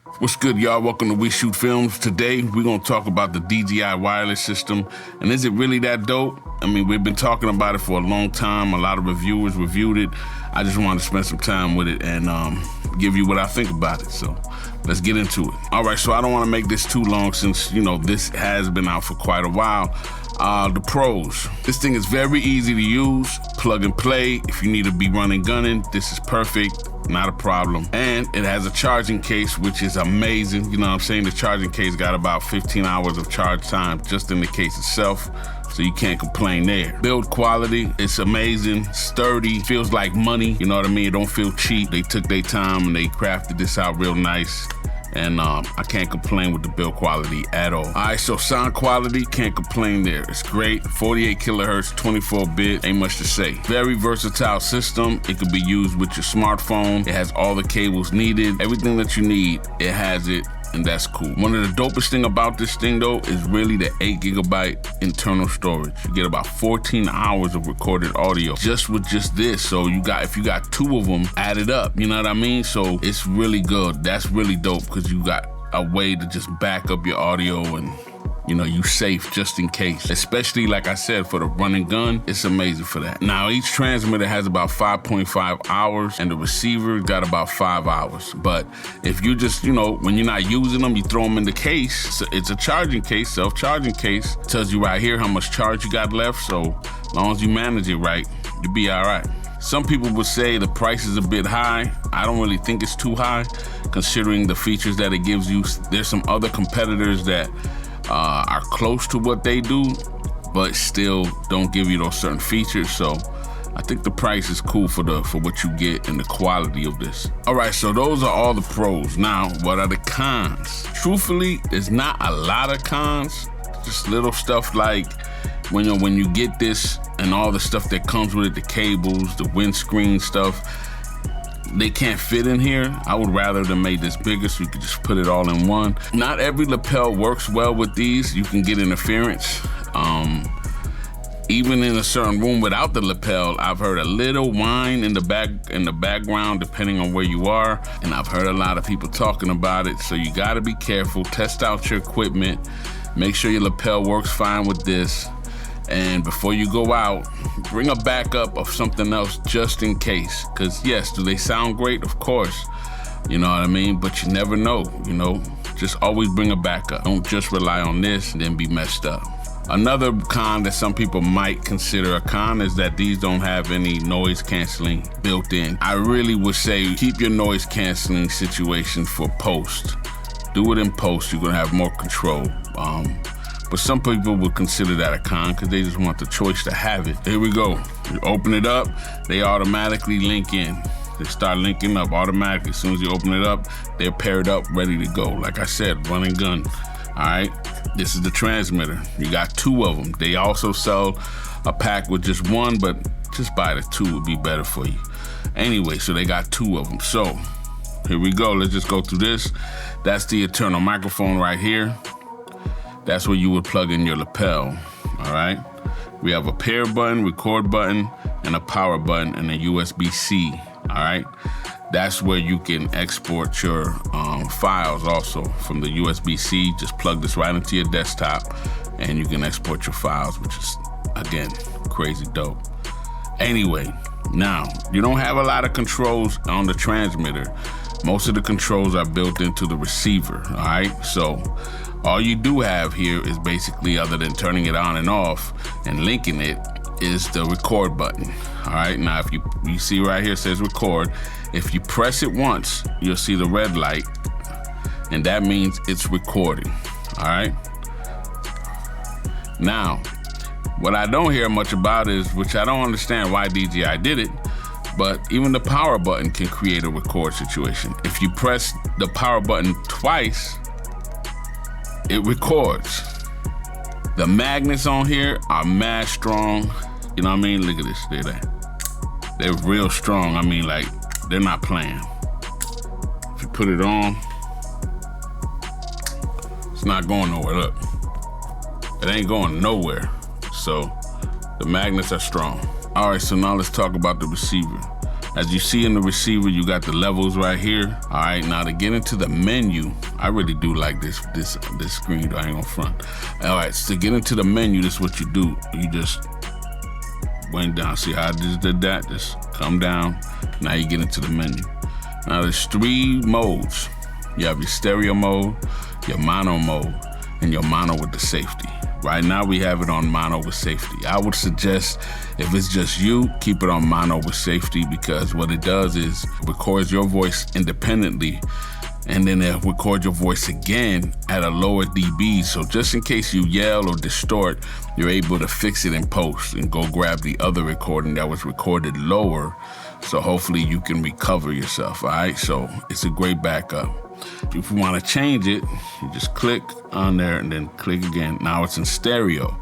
What's good, y'all? Welcome to We Shoot Films. Today, we're going to talk about the DJI Wireless System. And is it really that dope? I mean, we've been talking about it for a long time. A lot of reviewers reviewed it. I just wanted to spend some time with it and give you what I think about it. So let's get into it. All right, so I don't want to make this too long since, this has been out for quite a while. The pros. This thing is very easy to use, plug and play. If you need to be running gunning, this is perfect. Not a problem. And it has a charging case, which is amazing. You know what I'm saying? The charging case got about 15 hours of charge time just in the case itself, so you can't complain there. Build quality, it's amazing, sturdy, feels like money, you know what I mean? It don't feel cheap. They took their time and they crafted this out real nice. And I can't complain with the build quality at all. All right, so sound quality, can't complain there. It's great, 48 kilohertz, 24-bit, ain't much to say. Very versatile system. It could be used with your smartphone. It has all the cables needed. Everything that you need, it has it, and that's cool. One of the dopest thing about this thing though is really the 8 gigabyte internal storage. You get about 14 hours of recorded audio just with just this. So if you got two of them, add it up, you know what I mean? So it's really good. That's really dope because you got a way to just back up your audio and you safe just in case. Especially, like I said, for the run and gun, it's amazing for that. Now, each transmitter has about 5.5 hours and the receiver got about 5 hours. But if you just, when you're not using them, you throw them in the case. So it's a charging case, self-charging case. It tells you right here how much charge you got left. So as long as you manage it right, you'll be all right. Some people would say the price is a bit high. I don't really think it's too high considering the features that it gives you. There's some other competitors that are close to what they do, but still don't give you those certain features. So I think the price is cool for what you get and the quality of this. All right, so those are all the pros. Now, what are the cons? Truthfully, there's not a lot of cons. Just little stuff like when you get this and all the stuff that comes with it, the cables, the windscreen stuff, they can't fit in here. I would rather them made this bigger so you could just put it all in one. Not every lapel works well with these. You can get interference. Even in a certain room without the lapel, I've heard a little whine in the background, depending on where you are. And I've heard a lot of people talking about it. So you gotta be careful, test out your equipment, make sure your lapel works fine with this. And before you go out, bring a backup of something else just in case. Because yes, do they sound great? Of course. You know what I mean? But you never know, Just always bring a backup. Don't just rely on this and then be messed up. Another con that some people might consider a con is that these don't have any noise canceling built in. I really would say keep your noise canceling situation for post. Do it in post, you're gonna have more control. But some people would consider that a con because they just want the choice to have it. Here we go. You open it up, they automatically link in. They start linking up automatically. As soon as you open it up, they're paired up, ready to go. Like I said, run and gun. All right, this is the transmitter. You got two of them. They also sell a pack with just one, but just buy the two would be better for you. Anyway, so they got two of them. So here we go. Let's just go through this. That's the internal microphone right here. That's where you would plug in your lapel, all right? We have a pair button, record button, and a power button, and a USB-C, all right? That's where you can export your files also from the USB-C. Just plug this right into your desktop, and you can export your files, which is, again, crazy dope. Anyway, now, you don't have a lot of controls on the transmitter. Most of the controls are built into the receiver, all right? So, all you do have here is basically, other than turning it on and off and linking it, is the record button. All right, now if you see right here it says record. If you press it once, you'll see the red light, and that means it's recording. All right. Now, what I don't hear much about is, which I don't understand why DJI did it, but even the power button can create a record situation. If you press the power button twice, it records. The magnets on here are mad strong. You know what I mean? Look at this, they're real strong. I mean, like, they're not playing. If you put it on, it's not going nowhere, look. It ain't going nowhere. So the magnets are strong. All right, so now let's talk about the receiver. As you see in the receiver, you got the levels right here. All right, now to get into the menu, I really do like this screen, I ain't gonna front. All right, so to get into the menu, this is what you do. You just went down. See how I just did that? Just come down. Now you get into the menu. Now there's 3 modes. You have your stereo mode, your mono mode, and your mono with the safety. Right now we have it on mono with safety. I would suggest if it's just you, keep it on mono with safety, because what it does is records your voice independently, and then it records your voice again at a lower dB. So just in case you yell or distort, you're able to fix it in post and go grab the other recording that was recorded lower. So hopefully you can recover yourself, all right? So it's a great backup. If you want to change it, you just click on there and then click again. Now it's in stereo.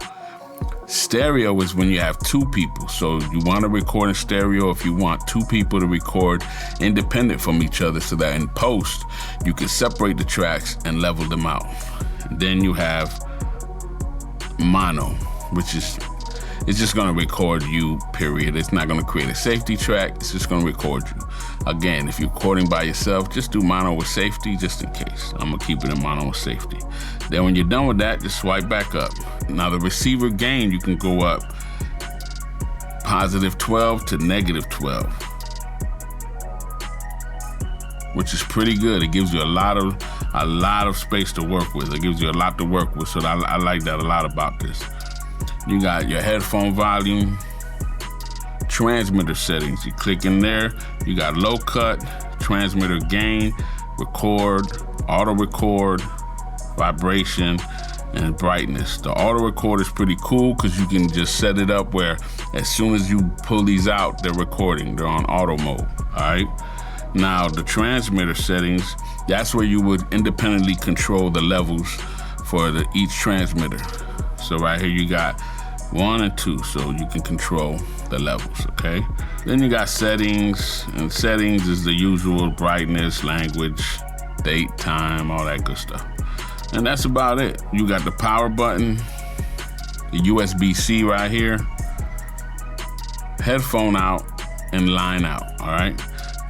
Stereo is when you have 2 people. So you want to record in stereo if you want 2 people to record independent from each other, so that in post, you can separate the tracks and level them out. And then you have mono, which is, it's just gonna record you, period. It's not gonna create a safety track, it's just gonna record you. Again, if you're recording by yourself, just do mono with safety, just in case. I'm gonna keep it in mono with safety. Then when you're done with that, just swipe back up. Now the receiver gain, you can go up +12 to -12, which is pretty good. It gives you a lot of space to work with. It gives you a lot to work with, so I like that a lot about this. You got your headphone volume, transmitter settings. You click in there, you got low cut, transmitter gain, record, auto record, vibration, and brightness. The auto record is pretty cool because you can just set it up where as soon as you pull these out, they're recording. They're on auto mode, all right? Now the transmitter settings, that's where you would independently control the levels for each transmitter. So right here you got 1 and 2, so you can control the levels, okay? Then you got settings, and settings is the usual: brightness, language, date, time, all that good stuff. And that's about it. You got the power button, the USB-C right here, headphone out, and line out, all right?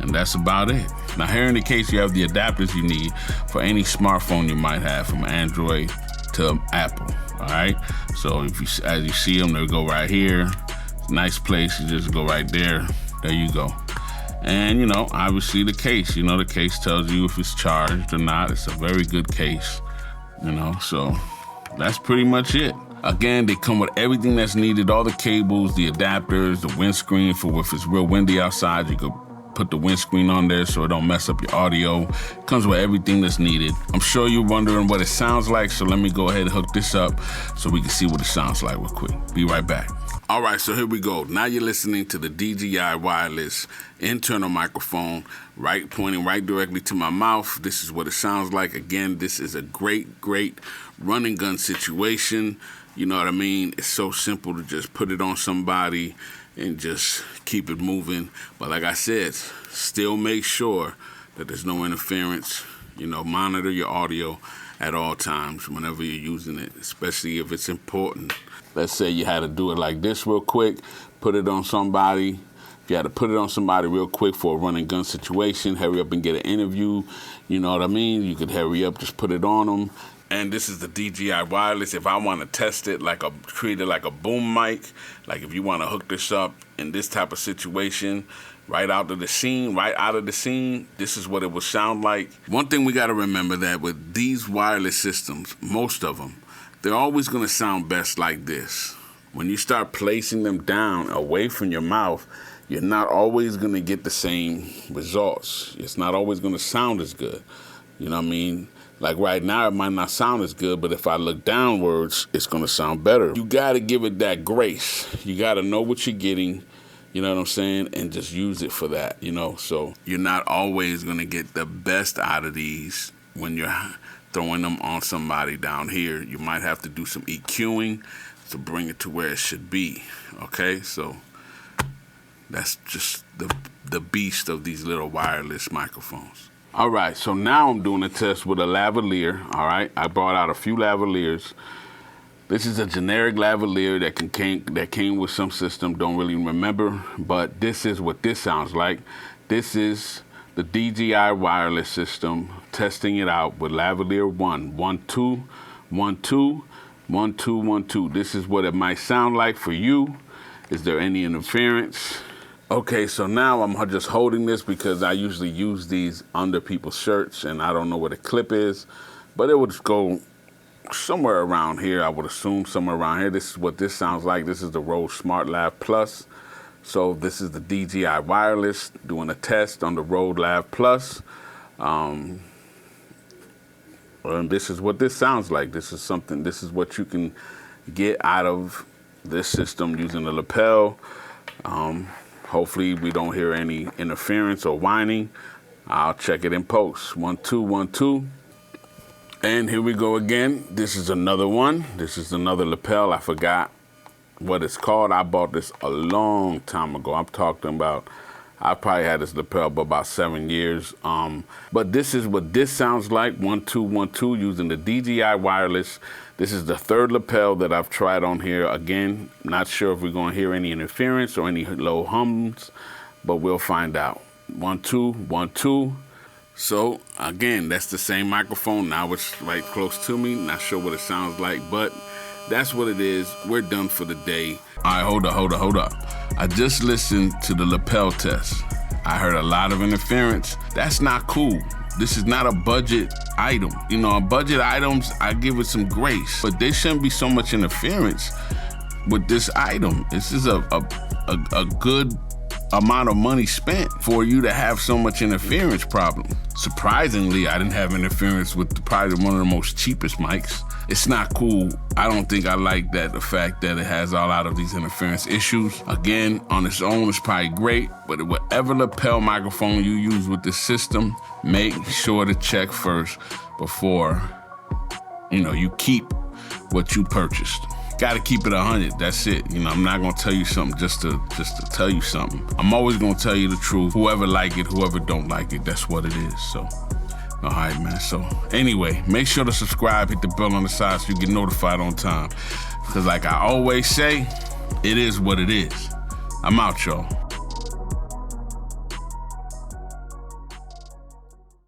And that's about it. Now here in the case, you have the adapters you need for any smartphone you might have, from Android to Apple, all right? So if you, as you see them, they go right here. Nice place, you just go right there. There you go. And you know, obviously the case, you know, the case tells you if it's charged or not. It's a very good case, you know, so that's pretty much it. Again, they come with everything that's needed, all the cables, the adapters, the windscreen for if it's real windy outside, you could put the windscreen on there so it don't mess up your audio. It comes with everything that's needed. I'm sure you're wondering what it sounds like, so let me go ahead and hook this up so we can see what it sounds like real quick. Be right back. All right, so here we go. Now you're listening to the DJI Wireless internal microphone, pointing right directly to my mouth. This is what it sounds like. Again, this is a great run and gun situation. You know what I mean? It's so simple to just put it on somebody and just keep it moving. But like I said, still make sure that there's no interference. You know, monitor your audio at all times whenever you're using it, especially if it's important. Let's say you had to do it like this real quick, put it on somebody. If you had to put it on somebody real quick for a run and gun situation, hurry up and get an interview, you know what I mean? You could hurry up, just put it on them. And this is the DJI Wireless. If I want to test it, treat it like a boom mic, like if you want to hook this up in this type of situation, right out of the scene, this is what it will sound like. One thing we got to remember, that with these wireless systems, most of them, they're always going to sound best like this. When you start placing them down away from your mouth, you're not always going to get the same results. It's not always going to sound as good. You know what I mean? Like right now, it might not sound as good, but if I look downwards, it's going to sound better. You got to give it that grace. You got to know what you're getting, you know what I'm saying, and just use it for that, you know. So you're not always going to get the best out of these when you're throwing them on somebody down here. You might have to do some EQing to bring it to where it should be, okay? So that's just the beast of these little wireless microphones. All right, so now I'm doing a test with a lavalier, all right? I brought out a few lavaliers. This is a generic lavalier that came with some system, don't really remember, but this is what this sounds like. This is the DJI Wireless System, testing it out with lavalier 1, 1, 2, 1, 2, 1, 2, 1, 2. This is what it might sound like for you. Is there any interference? Okay, so now I'm just holding this because I usually use these under people's shirts and I don't know where the clip is, but it would just go somewhere around here. I would assume somewhere around here. This is what this sounds like. This is the Rode Smart Lav Plus. So this is the DJI Wireless doing a test on the Rode Lav Plus. And this is what this sounds like. This is what you can get out of this system using the lapel. Hopefully we don't hear any interference or whining. I'll check it in post. 1, 2, 1, 2. And here we go again. This is another one. This is another lapel. I forgot what it's called. I bought this a long time ago. I'm talking about, I probably had this lapel for about 7 years. But this is what this sounds like. 1, 2, 1, 2 using the DJI Wireless. This is the third lapel that I've tried on here. Again, not sure if we're gonna hear any interference or any low hums, but we'll find out. 1, 2, 1, 2. So again, that's the same microphone. Now it's right close to me. Not sure what it sounds like, but that's what it is. We're done for the day. All right, hold up. I just listened to the lapel test. I heard a lot of interference. That's not cool. This is not a budget item. You know, budget items, I give it some grace, but there shouldn't be so much interference with this item. This is a good amount of money spent for you to have so much interference problem. Surprisingly, I didn't have interference with probably one of the most cheapest mics. It's not cool. I don't think I like the fact that it has all out of these interference issues. Again, on its own, it's probably great, but whatever lapel microphone you use with this system, make sure to check first before, you keep what you purchased. Gotta keep it 100, that's it. I'm not gonna tell you something just to tell you something. I'm always gonna tell you the truth. Whoever like it, whoever don't like it, that's what it is, so. All right, man, so anyway, make sure to subscribe, hit the bell on the side so you get notified on time. Because like I always say, it is what it is. I'm out, y'all.